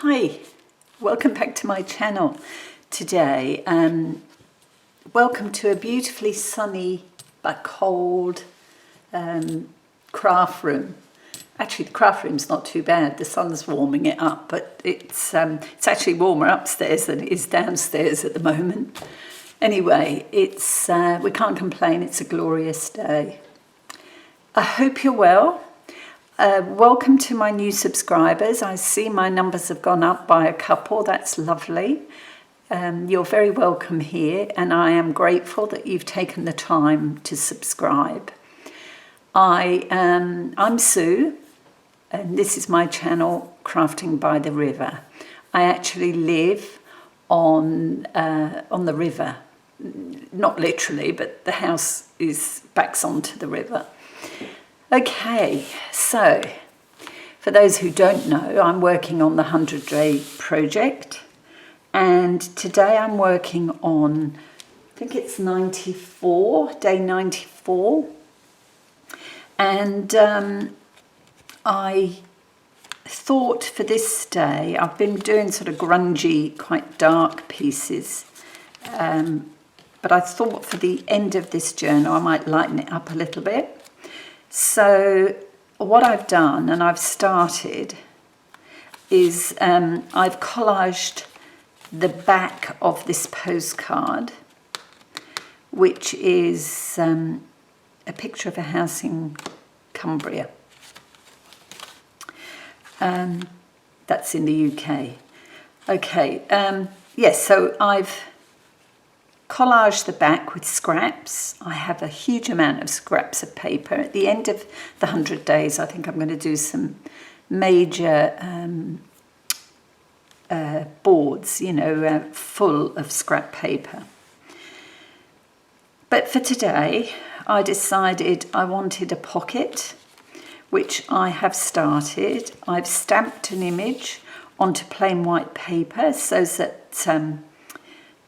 Hi, welcome back to my channel today. Welcome to a beautifully sunny but cold craft room. Actually, the craft room's not too bad. The sun's warming it up, but it's actually warmer upstairs than it is downstairs at the moment. Anyway, we can't complain. It's a glorious day. I hope you're well. Welcome to my new subscribers. I see my numbers have gone up by a couple. That's lovely. You're very welcome here, and I am grateful that you've taken the time to subscribe. I'm Sue, and this is my channel, Crafting by the River. I actually live on the river, not literally, but the house backs onto the river. Okay, so for those who don't know, I'm working on the 100-day project, and today I'm working on, I think it's day 94, and I thought for this day, I've been doing sort of grungy, quite dark pieces, but I thought for the end of this journal I might lighten it up a little bit. So what I've done, and I've started, is I've collaged the back of this postcard, which is a picture of a house in Cumbria. That's in the UK. Okay, yes, so I've collage the back with scraps. I have a huge amount of scraps of paper. At the end of the 100 days, I think I'm going to do some major boards, full of scrap paper. But for today, I decided I wanted a pocket, which I have started. I've stamped an image onto plain white paper so that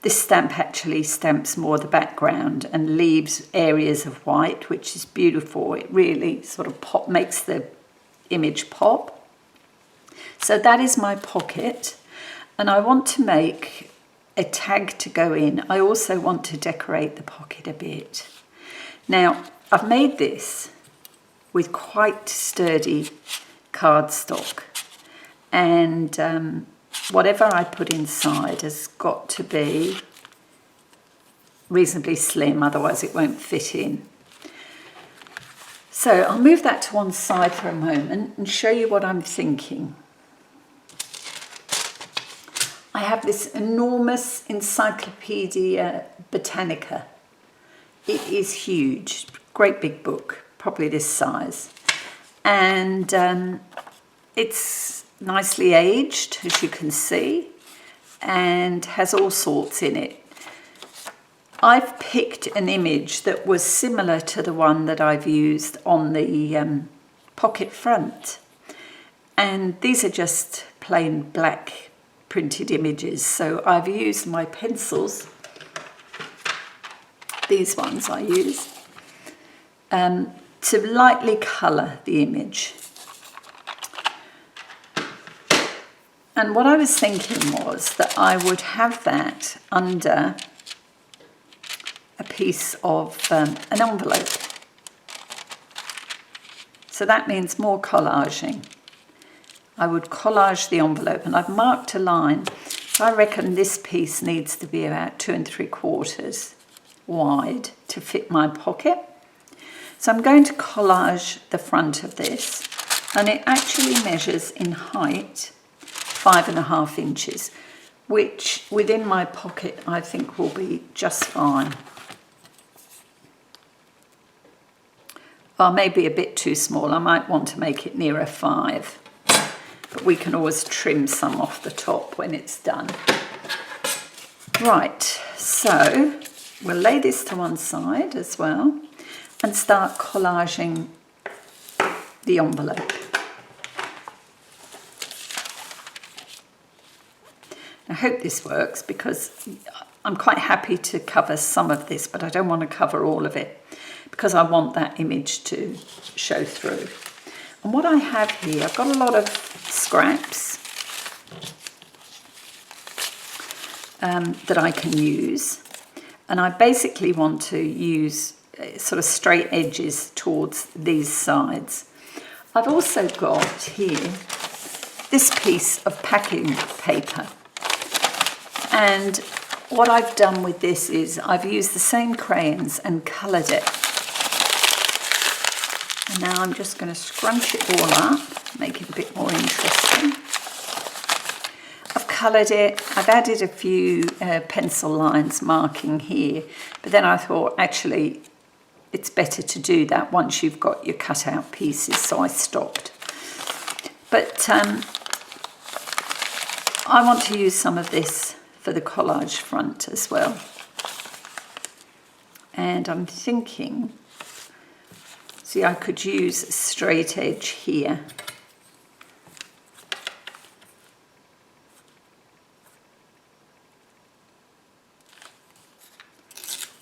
this stamp actually stamps more the background and leaves areas of white, which is beautiful. It really sort of makes the image pop. So that is my pocket, and I want to make a tag to go in. I also want to decorate the pocket a bit. Now, I've made this with quite sturdy cardstock, and whatever I put inside has got to be reasonably slim, otherwise it won't fit in. So I'll move that to one side for a moment and show you what I'm thinking. I have this enormous Encyclopedia Britannica. It is huge, great big book, probably this size. And it's nicely aged, as you can see, and has all sorts in it. I've picked an image that was similar to the one that I've used on the pocket front, and these are just plain black printed images, so I've used my pencils, these ones I use, to lightly colour the image. And what I was thinking was that I would have that under a piece of an envelope. So that means more collaging. I would collage the envelope, and I've marked a line. So I reckon this piece needs to be about 2 3/4 wide to fit my pocket. So I'm going to collage the front of this, and it actually measures in height 5.5 inches, which within my pocket I think will be just fine. Well, maybe a bit too small. I might want to make it nearer 5, but we can always trim some off the top when it's done. Right, so we'll lay this to one side as well and start collaging the envelope. I hope this works, because I'm quite happy to cover some of this, but I don't want to cover all of it because I want that image to show through. And what I have here, I've got a lot of scraps, that I can use. And I basically want to use sort of straight edges towards these sides. I've also got here this piece of packing paper. And what I've done with this is I've used the same crayons and coloured it. And now I'm just going to scrunch it all up, make it a bit more interesting. I've coloured it, I've added a few pencil lines marking here, but then I thought actually it's better to do that once you've got your cut out pieces, so I stopped. But I want to use some of this for the collage front as well. And I'm thinking, see, I could use a straight edge here.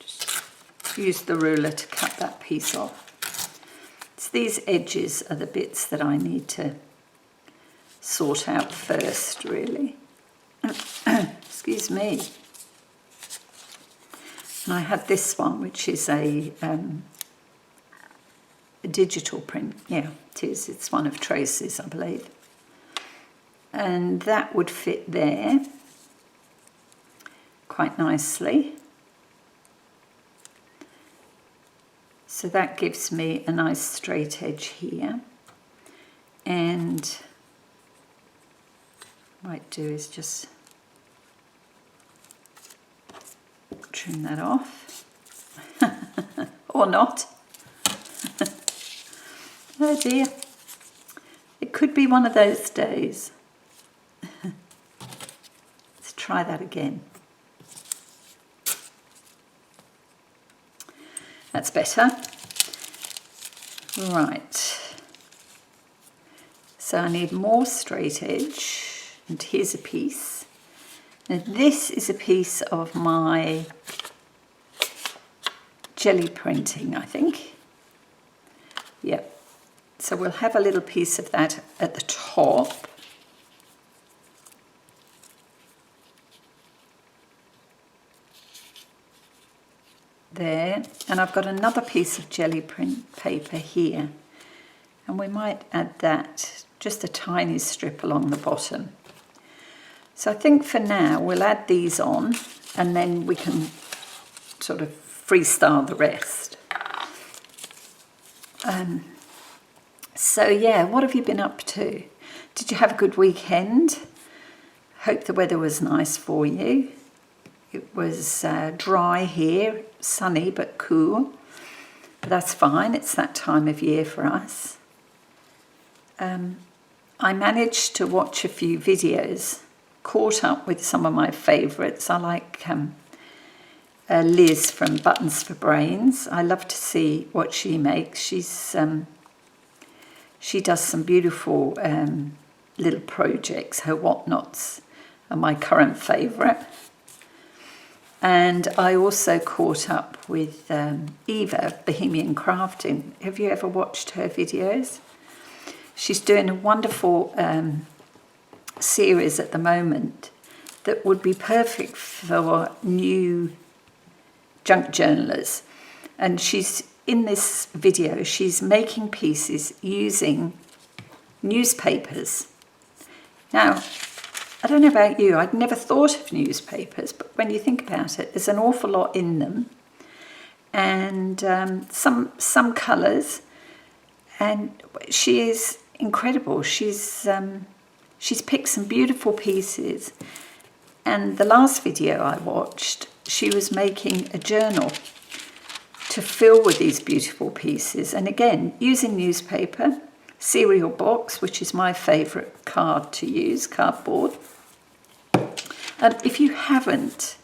Just use the ruler to cut that piece off. So these edges are the bits that I need to sort out first, really. Excuse me. And I have this one, which is a digital print. Yeah, it is. It's one of Tracy's, I believe. And that would fit there quite nicely. So that gives me a nice straight edge here. And what I might do is just trim that off. Or not. Oh dear. It could be one of those days. Let's try that again. That's better. Right. So I need more straight edge. And here's a piece. And this is a piece of my jelly printing, I think. Yep. So we'll have a little piece of that at the top. There. And I've got another piece of jelly print paper here. And we might add that, just a tiny strip along the bottom. So I think for now we'll add these on and then we can sort of freestyle the rest. So yeah, what have you been up to? Did you have a good weekend? Hope the weather was nice for you. It was dry here, sunny but cool. But that's fine, it's that time of year for us. I managed to watch a few videos, caught up with some of my favourites. I like Liz from Buttons for Brains. I love to see what she makes. She does some beautiful little projects. Her whatnots are my current favourite. And I also caught up with Eva, Bohemian Crafting. Have you ever watched her videos? She's doing a wonderful series at the moment that would be perfect for new junk journalers. And she's in this video, she's making pieces using newspapers. Now, I don't know about you, I'd never thought of newspapers, but when you think about it, there's an awful lot in them. And some colours, and she is incredible. She's picked some beautiful pieces. And the last video I watched, she was making a journal to fill with these beautiful pieces. And again, using newspaper, cereal box, which is my favourite card to use, cardboard. If you haven't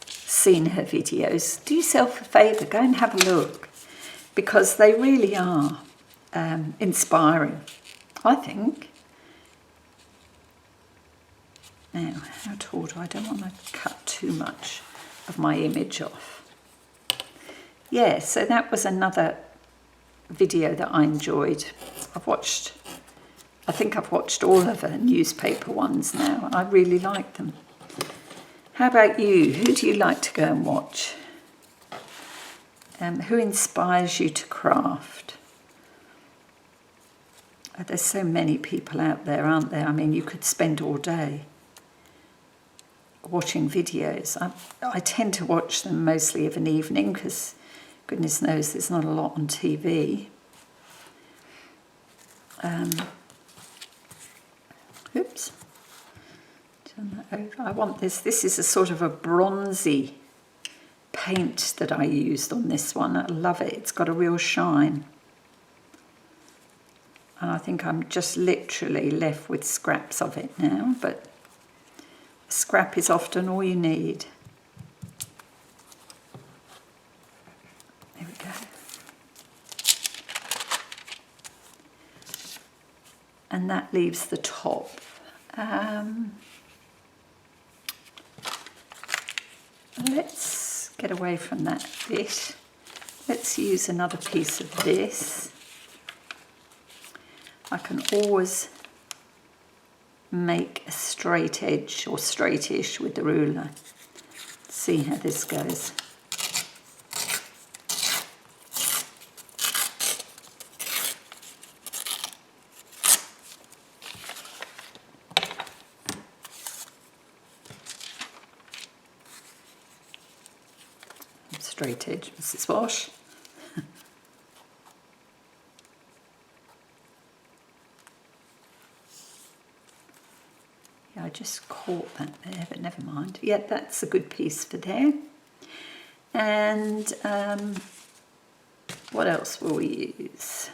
seen her videos, do yourself a favour, go and have a look, because they really are inspiring, I think. Now, how tall do I don't want to cut too much of my image off. Yeah, so that was another video that I enjoyed. I think I've watched all of her newspaper ones now. I really like them. How about you? Who do you like to go and watch? Who inspires you to craft? There's so many people out there, aren't there? I mean, you could spend all day watching videos. I tend to watch them mostly of an evening because goodness knows there's not a lot on TV. Oops. Turn that over. I want this. This is a sort of a bronzy paint that I used on this one. I love it. It's got a real shine. And I think I'm just literally left with scraps of it now, but a scrap is often all you need. There we go. And that leaves the top. Let's get away from that bit. Let's use another piece of this. I can always make a straight edge or straightish with the ruler. See how this goes. Straight edge, Mrs. Wash. Yeah, I just caught that there, but never mind. Yeah, that's a good piece for there. And what else will we use?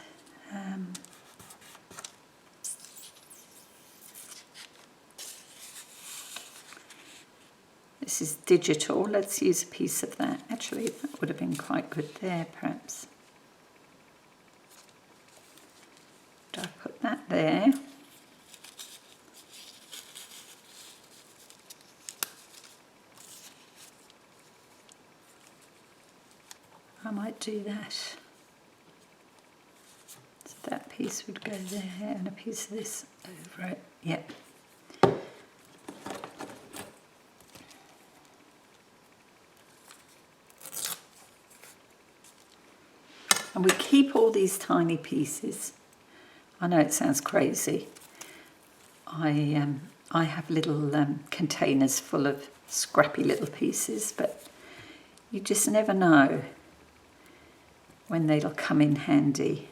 This is digital. Let's use a piece of that. Actually, that would have been quite good there, perhaps. Do I put that there? I might do that. So that piece would go there and a piece of this over it. Yep. And we keep all these tiny pieces. I know it sounds crazy. I have little containers full of scrappy little pieces, but you just never know when they'll come in handy.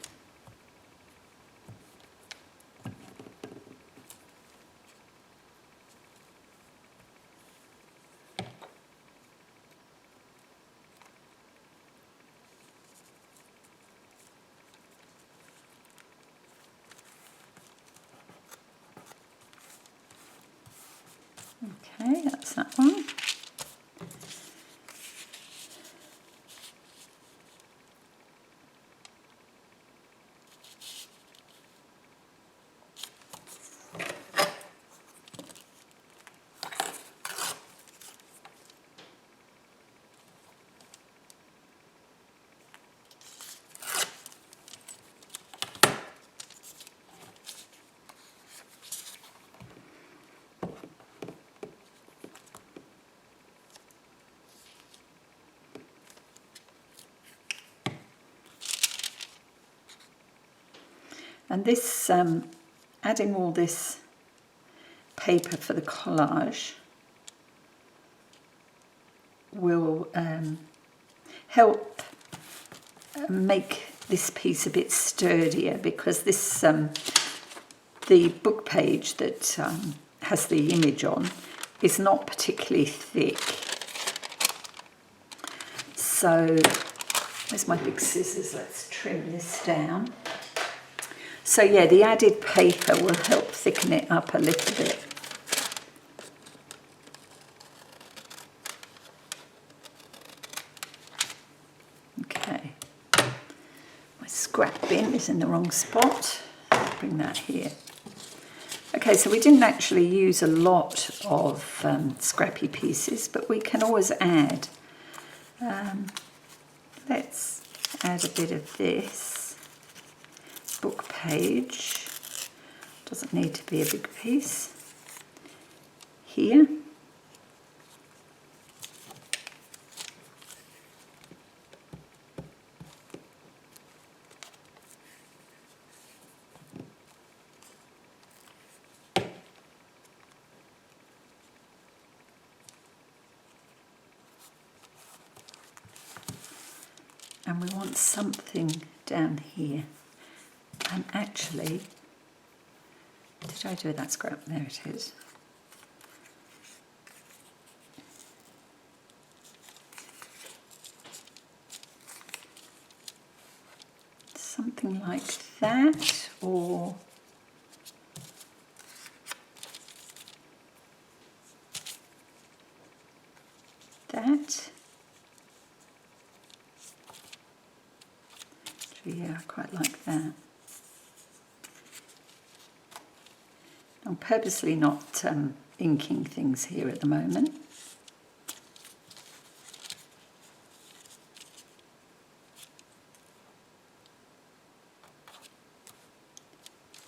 Okay, that's that one. And this, adding all this paper for the collage will help make this piece a bit sturdier, because this, the book page that has the image on is not particularly thick. So, where's my big scissors? Let's trim this down. So yeah, the added paper will help thicken it up a little bit. Okay, my scrap bin is in the wrong spot. Bring that here. Okay, so we didn't actually use a lot of scrappy pieces, but we can always add. Let's add a bit of this. Book page, doesn't need to be a big piece. Here, And we want something down here. And actually, did I do that scrap? There it is. Something like that, or that. Yeah, I quite like that. I'm purposely not inking things here at the moment.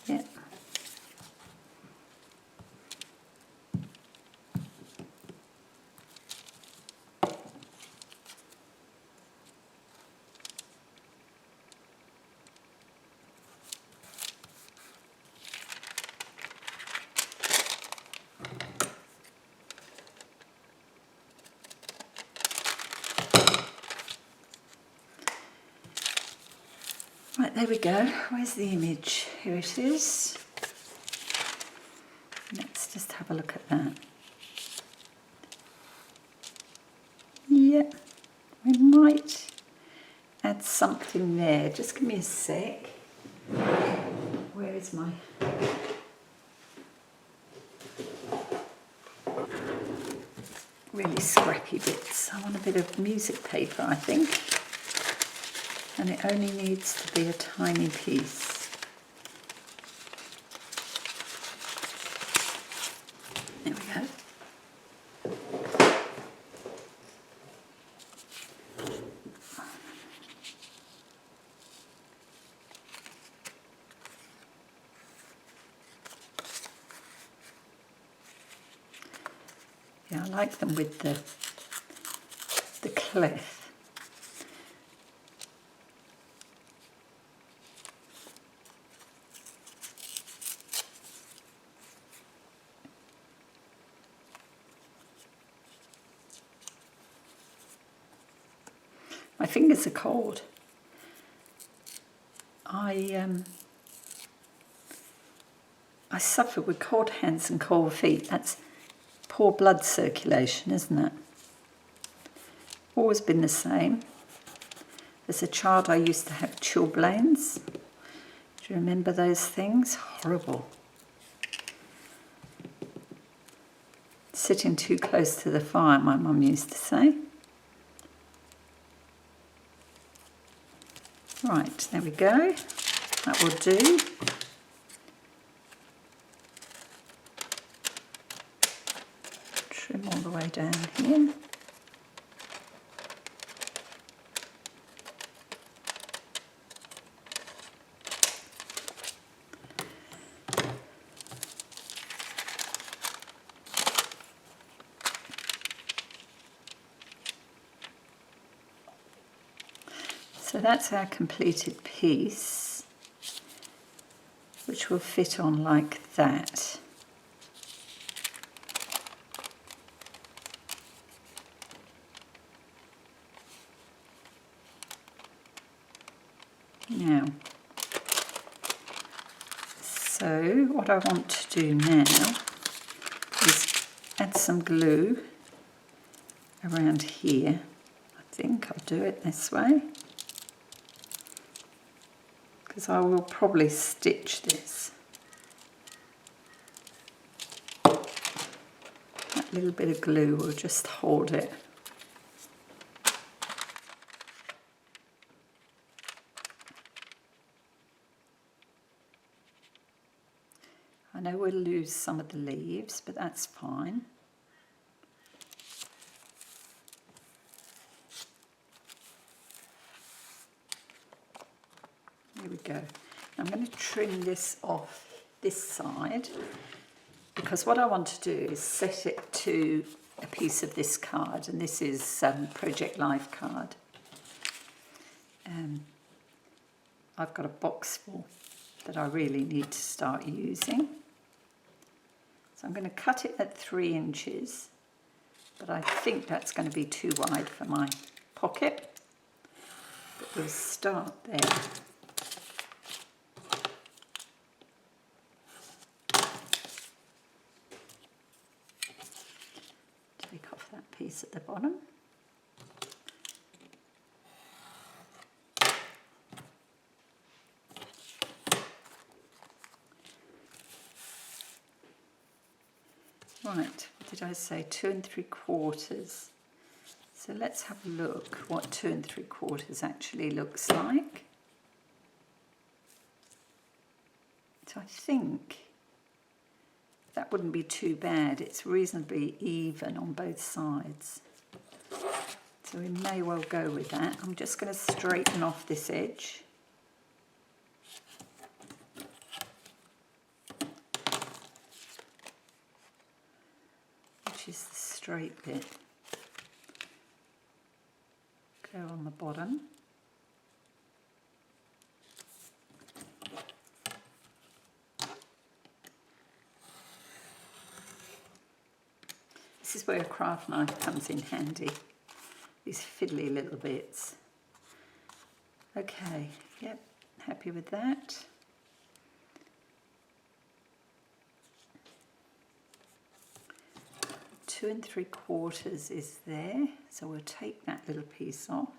Yeah. Right, there we go. Where's the image? Here it is. Let's just have a look at that. Yeah, we might add something there. Just give me a sec. Where is my... really scrappy bits. I want a bit of music paper, I think. And it only needs to be a tiny piece. There we go. Yeah, I like them with the clef. My fingers are cold. I suffer with cold hands and cold feet. That's poor blood circulation, isn't it? Always been the same. As a child, I used to have chilblains. Do you remember those things? Horrible. Sitting too close to the fire, my mum used to say. Right, there we go. That will do. Trim all the way down here. So that's our completed piece, which will fit on like that. Now, so what I want to do now is add some glue around here. I think I'll do it this way, because I will probably stitch this. That little bit of glue will just hold it. I know we'll lose some of the leaves, but that's fine. Here we go. I'm going to trim this off this side, because what I want to do is set it to a piece of this card, and this is Project Life card. I've got a box full that I really need to start using. So I'm going to cut it at 3 inches, but I think that's going to be too wide for my pocket. we'll start there. Take off that piece at the bottom. Right, what did I say? 2 3/4. So let's have a look what 2 3/4 actually looks like. So I think that wouldn't be too bad. It's reasonably even on both sides. So we may well go with that. I'm just going to straighten off this edge. Which is the straight bit. Go on the bottom. This is where a craft knife comes in handy. These fiddly little bits. Okay, yep, happy with that. Two 3/4 is there, so we'll take that little piece off.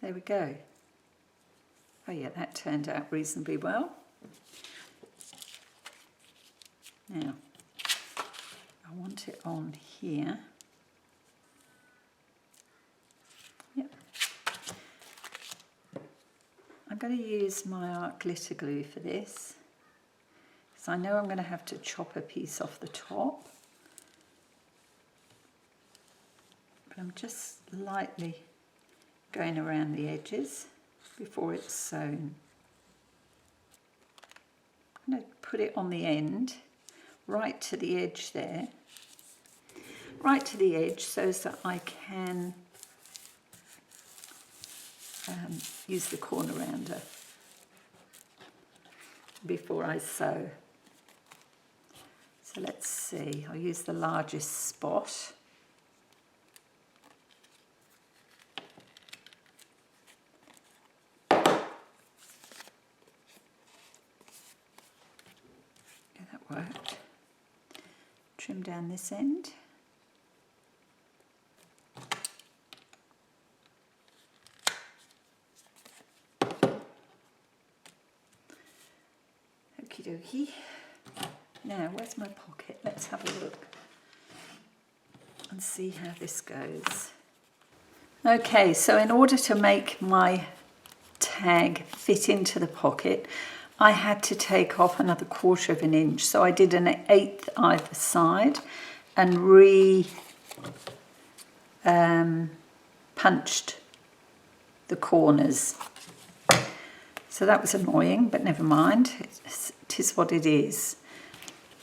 There we go. Oh yeah, that turned out reasonably well. Now, I want it on here. Yep. I'm going to use my art glitter glue for this, because I know I'm going to have to chop a piece off the top. But I'm just lightly going around the edges before it's sewn. I'm going to put it on the end, right to the edge there. Right to the edge so that I can use the corner rounder before I sew. So let's see, I'll use the largest spot. Yeah, that worked. Trim down this end. Okie dokie. Now, where's my pocket? Let's have a look and see how this goes. Okay, so in order to make my tag fit into the pocket, I had to take off another 1/4 inch. So I did an 1/8 either side and punched the corners. So that was annoying, but never mind. It is what it is.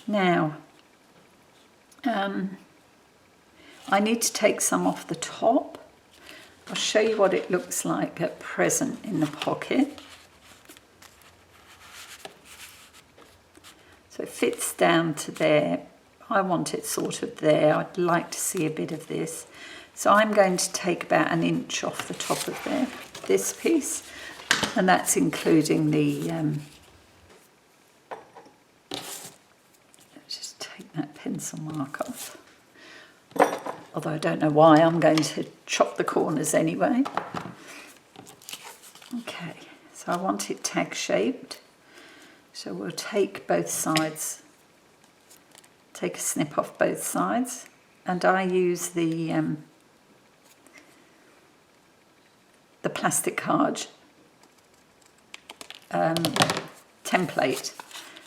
Now, I need to take some off the top. I'll show you what it looks like at present in the pocket. So it fits down to there. I want it sort of there. I'd like to see a bit of this. So I'm going to take about 1 inch off the top of there, this piece, and that's including the, just take that pencil mark off. Although I don't know why, I'm going to chop the corners anyway. Okay, so I want it tag shaped. So we'll take both sides, take a snip off both sides, and I use the plastic card template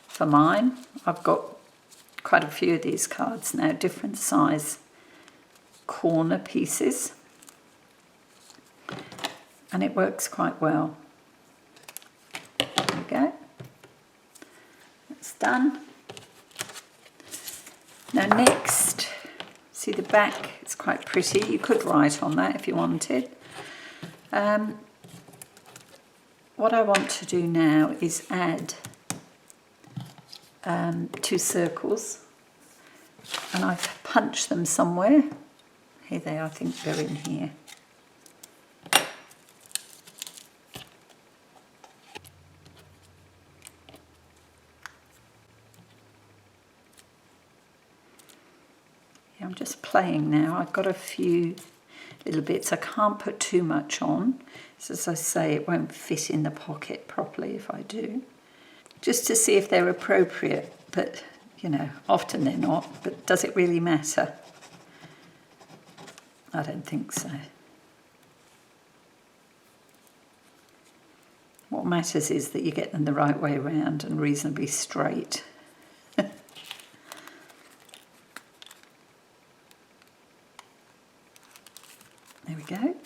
for mine. I've got quite a few of these cards now, different size corner pieces, and it works quite well. There we go. That's done. Now next, see the back, it's quite pretty. You could write on that if you wanted. what I want to do now is add 2 circles, and I've punched them somewhere. Here they are, I think they're in here. Yeah, I'm just playing now. I've got a few little bits. I can't put too much on, so as I say, it won't fit in the pocket properly if I do. Just to see if they're appropriate, but you know, often they're not, but does it really matter? I don't think so. What matters is that you get them the right way around and reasonably straight. There we go.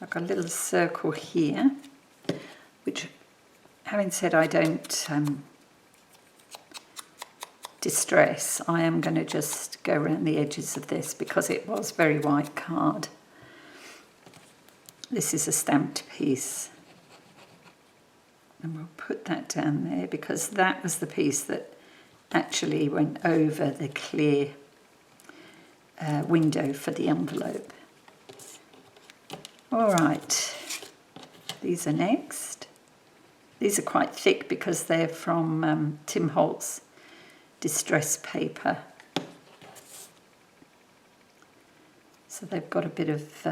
I've got a little circle here, which, having said I don't distress, I am going to just go around the edges of this because it was very white card. This is a stamped piece, and we'll put that down there because that was the piece that actually went over the clear window for the envelope. All right, these are next. These are quite thick because they're from Tim Holtz distress paper. So they've got a bit of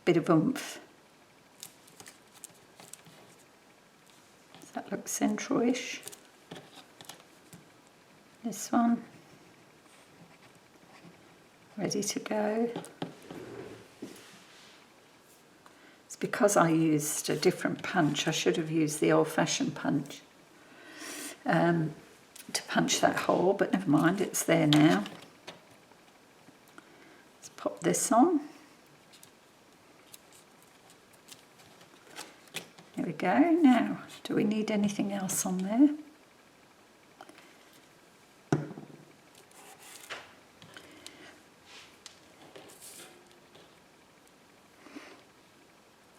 oomph. Does that look central-ish? This one, ready to go. It's because I used a different punch. I should have used the old-fashioned punch to punch that hole, but never mind, it's there now. Let's pop this on. There we go. Now, do we need anything else on there?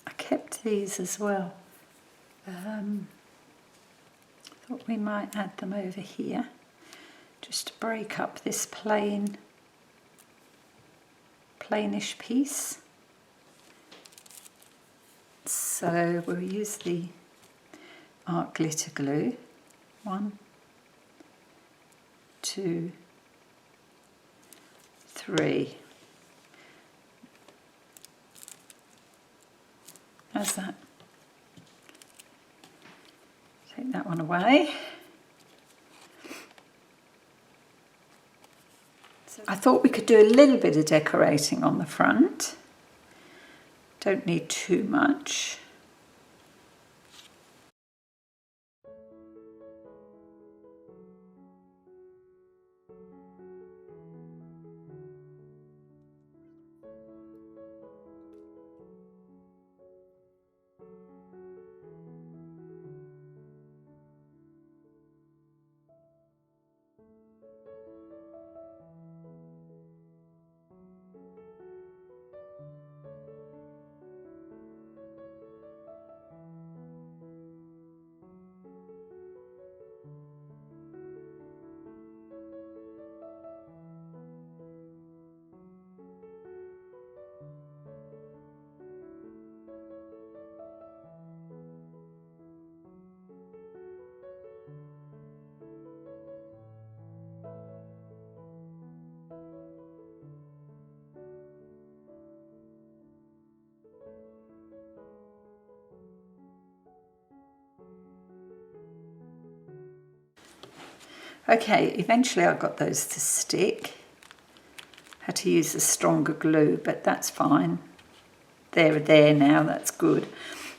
I kept these as well. Thought we might add them over here just to break up this plainish piece. So we'll use the art glitter glue. 1, 2, 3. How's that? Take that one away. So I thought we could do a little bit of decorating on the front. Don't need too much. Okay, eventually I got those to stick. Had to use a stronger glue, but that's fine. They're there now, that's good.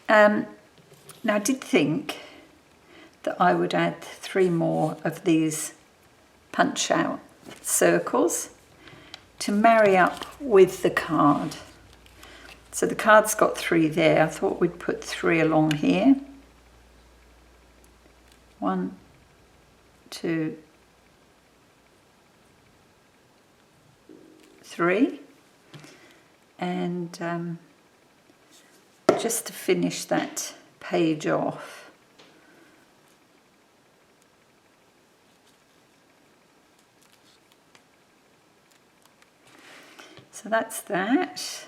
Now I did think that I would add 3 more of these punch out circles to marry up with the card. So the card's got 3 there. I thought we'd put 3 along here. 1, 2, 3. and just to finish that page off. So that's that.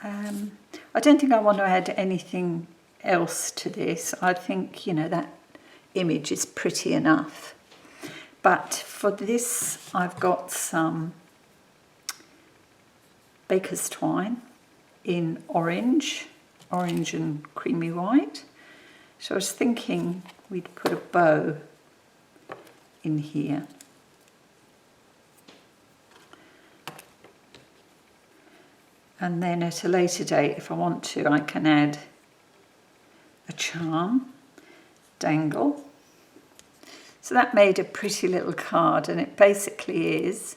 I don't think I want to add anything else to this. I think, you know, that image is pretty enough. But for this, I've got some baker's twine in orange and creamy white. So I was thinking we'd put a bow in here. And then at a later date, if I want to, I can add a charm, dangle. So that made a pretty little card, and it basically is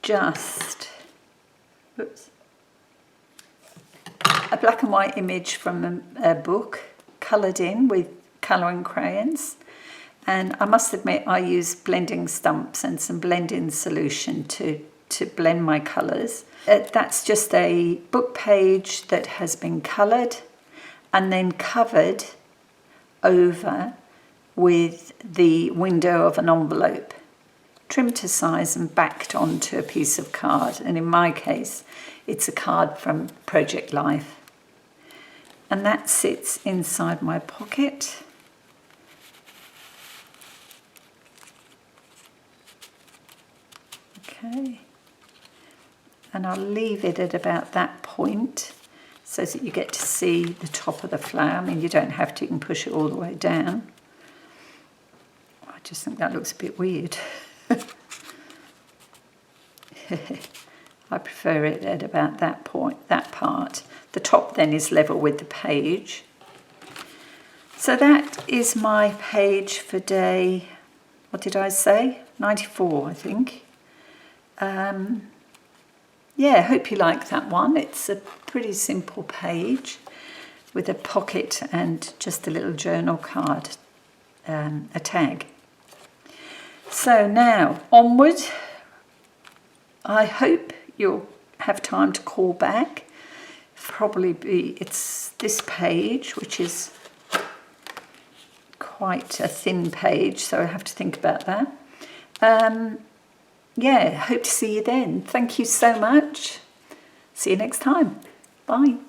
just a black and white image from a book coloured in with colouring crayons. And I must admit, I use blending stumps and some blend-in solution to blend my colours. That's just a book page that has been coloured and then covered over with the window of an envelope, trimmed to size and backed onto a piece of card. And in my case, it's a card from Project Life. And that sits inside my pocket. Okay. And I'll leave it at about that point so that you get to see the top of the flower. I mean, you don't have to, you can push it all the way down. I just think that looks a bit weird. I prefer it at about that point, that part. The top then is level with the page. So that is my page for day, what did I say? 94, I think. Yeah, I hope you like that one. It's a pretty simple page with a pocket and just a little journal card, a tag. So now, onward. I hope you'll have time to call back. It's this page, which is quite a thin page, so I have to think about that. Yeah, hope to see you then. Thank you so much. See you next time. Bye.